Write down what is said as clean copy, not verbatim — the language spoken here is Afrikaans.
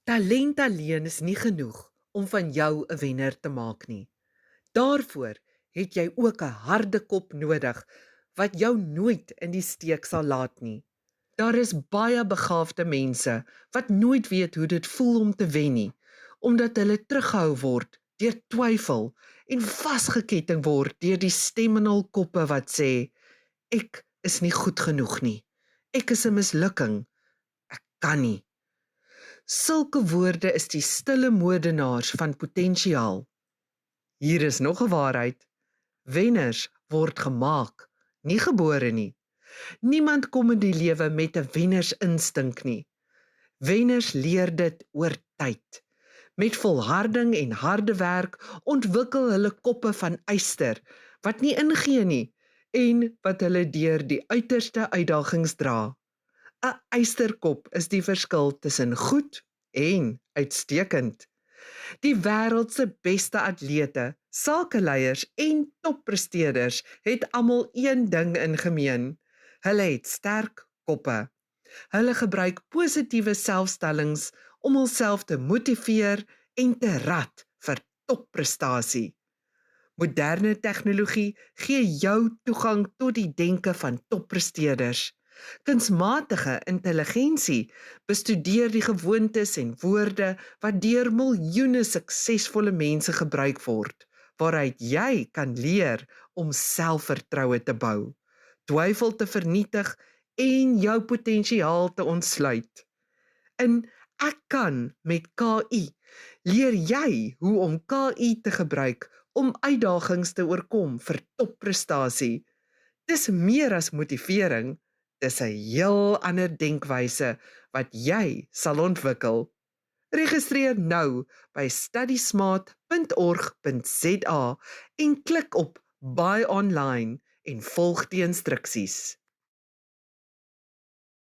Talent alleen is nie genoeg om van jou 'n wenner te maak nie. Daarvoor het jy ook 'n harde kop nodig wat jou nooit in die steek sal laat nie. Daar is baie begaafde mense wat nooit weet hoe dit voel om te wen nie, omdat hulle teruggehou word deur twyfel en vasgeketting word deur die stem in hul koppe wat sê ek is nie goed genoeg nie. Ek is 'n mislukking. Ek kan nie. Sulke woorde is die stille moordenaars van potensiaal. Hier is nog 'n waarheid. Wenners word gemaak, nie gebore nie. Niemand kom in die lewe met 'n wennersinstink nie. Wenners leer dit oor tyd. Met volharding en harde werk ontwikkel hulle koppe van yster wat nie ingee nie en wat hulle deur die uiterste uitdagings dra. 'n Ysterkop is die verskil tussen goed en uitstekend. Die wêreld se beste atlete, sakeleiers en toppresteerders het almal een ding in gemeen. Hulle het sterk koppe. Hulle gebruik positiewe selfstellings om hulself te motiveer en te rad vir topprestasie. Moderne tegnologie gee jou toegang tot die denke van toppresteerders. Kunsmatige intelligensie bestudeer die gewoontes en woorde wat deur miljoene suksesvolle mense gebruik word, waaruit jy kan leer om selfvertroue te bou, twyfel te vernietig en jou potensiaal te ontsluit. In Ek kan met KI leer jy hoe om KI te gebruik om uitdagings te oorkom vir topprestasie. Dis meer as motivering, dis 'n heel ander denkwyse wat jy sal ontwikkel. Registreer nou by studysmart.org.za en klik op Buy Online en volg die instruksies.